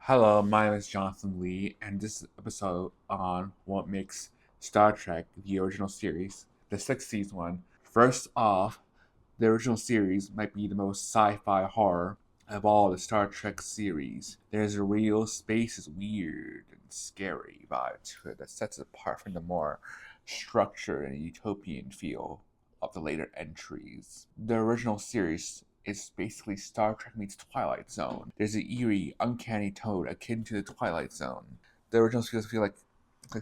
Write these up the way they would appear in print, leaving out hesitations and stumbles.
Hello, my name is Jonathan Lee, and this is episode on what makes Star Trek the original series, the sixth season one. First off, the original series might be the most sci-fi horror of all the Star Trek series. There's a real space is weird and scary vibe to it that sets it apart from the more structured and utopian feel of the later entries. The original series is basically Star Trek meets Twilight Zone. There's an eerie, uncanny tone akin to the Twilight Zone. The original series feel like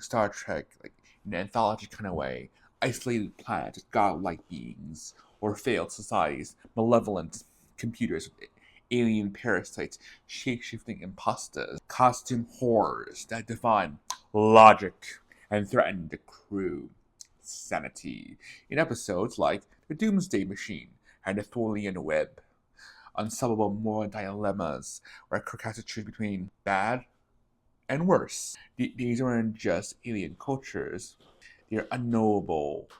Star Trek, like in an anthology kind of way. Isolated planets, godlike beings, or failed societies, malevolent computers, alien parasites, shape-shifting imposters, costume horrors that define logic and threaten the crew sanity in episodes like The Doomsday Machine and The Tholian Web. Unsolvable moral dilemmas where Kirk has to choose between bad and worse. These aren't just alien cultures, they're unknowable,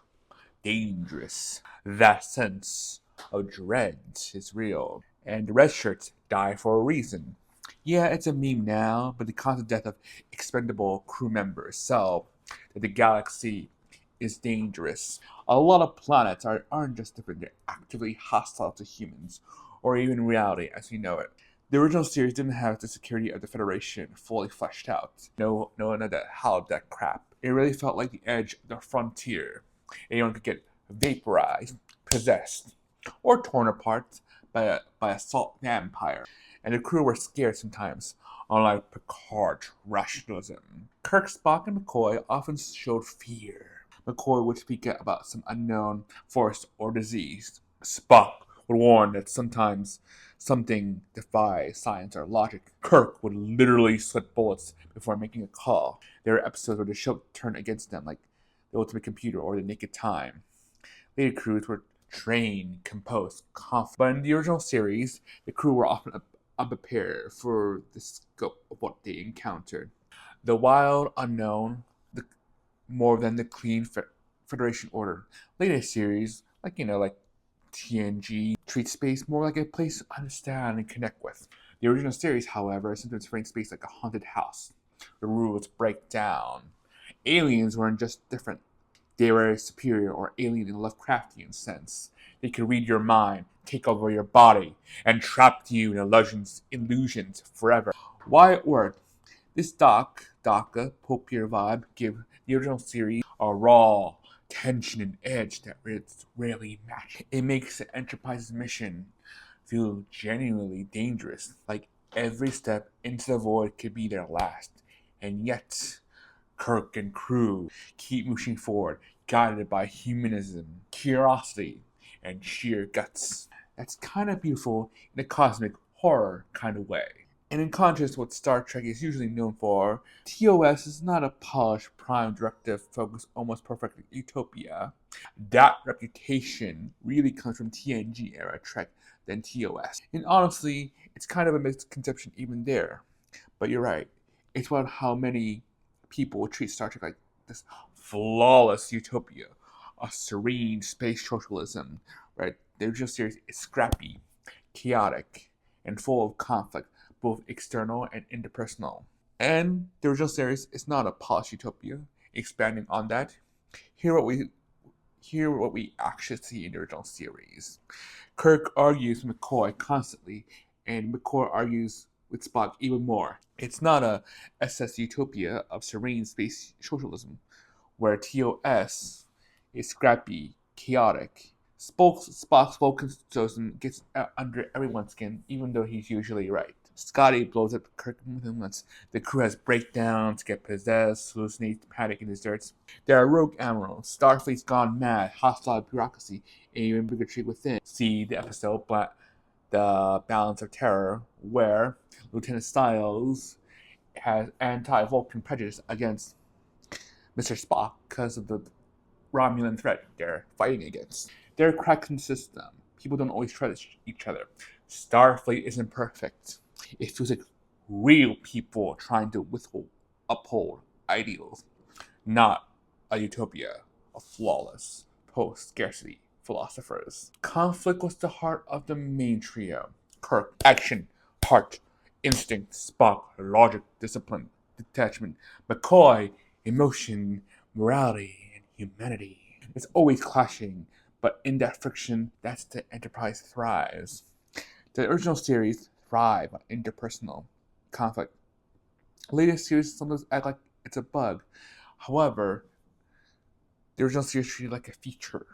dangerous. That sense of dread is real. And the red shirts die for a reason. Yeah, it's a meme now, but the constant death of expendable crew members sell that the galaxy is dangerous. A lot of planets aren't just different, they're actively hostile to humans, or even reality as we know it. The original series didn't have the security of the Federation fully fleshed out. No one had that holodeck crap. It really felt like the edge of the frontier. Anyone could get vaporized, possessed, or torn apart by a salt vampire. And the crew were scared sometimes, unlike Picard's rationalism. Kirk, Spock, and McCoy often showed fear. McCoy would speak about some unknown force or disease. Spock would warn that sometimes something defies science or logic. Kirk would literally sweat bullets before making a call. There are episodes where the show turned against them, like The Ultimate Computer or The Naked Time. Later crews were trained, composed, confident. But in the original series, the crew were often unprepared for the scope of what they encountered. The wild unknown, the more than the clean Federation order. Later series, like TNG, treats space more like a place to understand and connect with. The original series, however, sometimes framed space like a haunted house. The rules break down. Aliens weren't just different. They were superior or alien in a Lovecraftian sense. They could read your mind, take over your body, and trap you in illusions forever. Why it worked? This DACA, Popier vibe give the original series a raw tension and edge that it's rarely matched. It makes the Enterprise's mission feel genuinely dangerous, like every step into the void could be their last. And yet, Kirk and crew keep moving forward, guided by humanism, curiosity, and sheer guts. That's kind of beautiful in a cosmic horror kind of way. And in contrast to what Star Trek is usually known for, TOS is not a polished prime directive focused almost perfect utopia. That reputation really comes from TNG era Trek than TOS. And honestly, it's kind of a misconception even there. But you're right. It's about how many people treat Star Trek like this flawless utopia, a serene space socialism, right? The original series is scrappy, chaotic, and full of conflict, both external and interpersonal. And the original series is not a polished utopia. Expanding on that, here what we here what we actually see in the original series. Kirk argues with McCoy constantly, and McCoy argues with Spock even more. It's not a SS utopia of serene space socialism, where TOS is scrappy, chaotic. Spock's focusism gets under everyone's skin, even though he's usually right. Scotty blows up Kirk once the crew has breakdowns, get possessed, hallucinate, panic, and deserts. There are rogue admirals, Starfleet's gone mad, hostile bureaucracy, and even bigotry within. See the episode The Balance of Terror, where Lieutenant Styles has anti-Vulcan prejudice against Mr. Spock because of the Romulan threat they're fighting against. They're cracks in the system. People don't always trust each other. Starfleet isn't perfect. It feels like real people trying to uphold ideals, not a utopia of flawless post-scarcity philosophers. Conflict was the heart of the main trio. Kirk, action, heart, instinct, Spock, logic, discipline, detachment, McCoy, emotion, morality, and humanity. It's always clashing, but in that friction, that's the Enterprise thrives. The original series thrive on interpersonal conflict. Later series sometimes act like it's a bug. However, the original series treated it like a feature.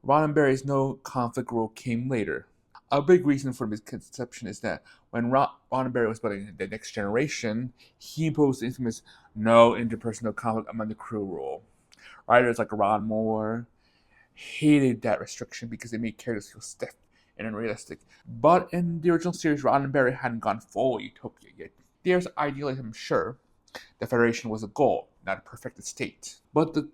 Roddenberry's no conflict rule came later. A big reason for misconception is that when Roddenberry was building The Next Generation, he imposed the infamous no interpersonal conflict among the crew rule. Writers like Ron Moore hated that restriction because it made characters feel stiff and unrealistic. But in the original series, Roddenberry hadn't gone full utopia yet. There's idealism, sure. The Federation was a goal, not a perfected state. But the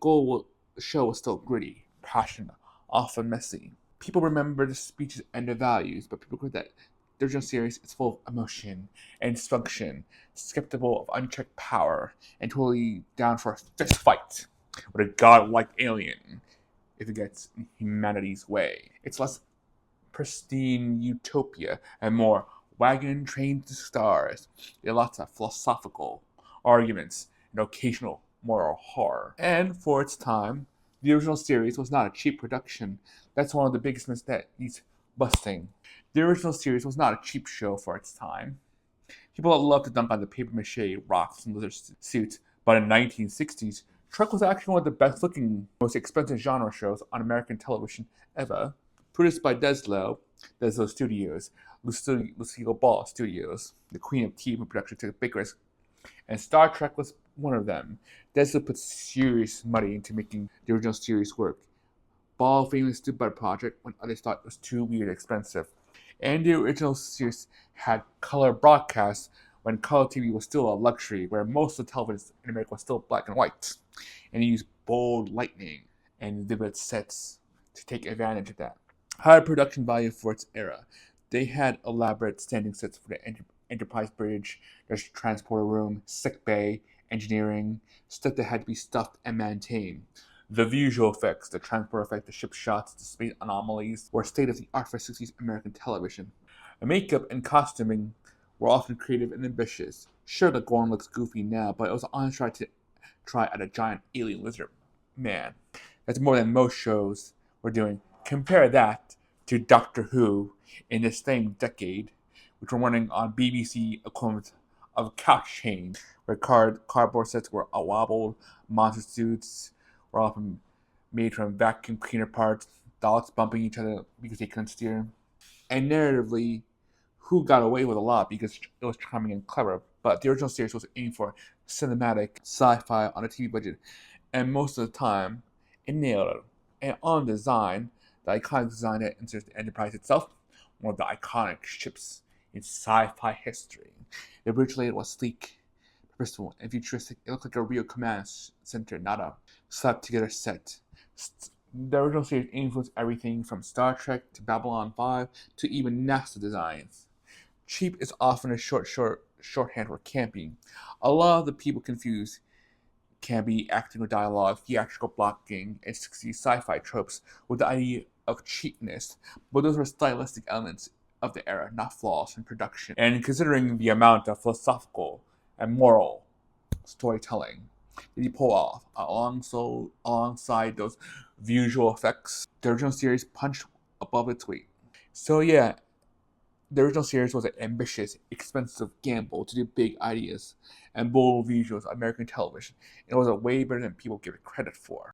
show was still gritty, passionate, often messy. People remember the speeches and the values, but people forget that the original series is full of emotion and dysfunction, skeptical of unchecked power, and totally down for a fist fight with a godlike alien if it gets in humanity's way. It's less pristine utopia and more wagon train to stars. There are lots of philosophical arguments and occasional moral horror. And for its time, the original series was not a cheap production. That's one of the biggest myths that needs busting. The original series was not a cheap show for its time. People love to dunk on the papier-mâché rocks and leather suits, but in the 1960s, Trek was actually one of the best-looking, most expensive genre shows on American television ever. Produced by Deslo Studios, Lucille Ball Studios, the queen of TV production, took a big risk, and Star Trek was one of them. Deslo put serious money into making the original series work. Ball famously stood by the project when others thought it was too weird and expensive. And the original series had color broadcasts when color TV was still a luxury, where most of the television in America was still black and white. And he used bold lighting and vivid sets to take advantage of that. Higher production value for its era. They had elaborate standing sets for the Enterprise bridge, there's transporter room, sick bay, engineering, stuff that had to be stuffed and maintained. The visual effects, the transport effect, the ship shots, the space anomalies were state-of-the-art for 60s American television. The makeup and costuming were often creative and ambitious. Sure, the Gorn looks goofy now, but it was honest to try at a giant alien lizard man. That's more than most shows were doing. Compare that to Doctor Who in the same decade, which were running on BBC equivalent of couch chain, where cardboard sets were wobbled, monster suits were often made from vacuum cleaner parts, Daleks bumping each other because they couldn't steer. And narratively, Who got away with a lot because it was charming and clever, but the original series was aimed for cinematic sci-fi on a TV budget, and most of the time, it nailed it. And on design, the iconic design that inserts the Enterprise itself, one of the iconic ships in sci-fi history. The bridge layout was sleek, purposeful, and futuristic. It looked like a real command center, not a slapped-together set. The original series influenced everything from Star Trek to Babylon 5 to even NASA designs. Cheap is often a shorthand for campy. A lot of the people confuse campy acting or dialogue, theatrical blocking, and 60s sci-fi tropes with the idea of cheapness, but those were stylistic elements of the era, not flaws in production. And considering the amount of philosophical and moral storytelling that he pulled off alongside those visual effects, the original series punched above its weight. So yeah, the original series was an ambitious, expensive gamble to do big ideas and bold visuals on American television. It was a way better than people give it credit for.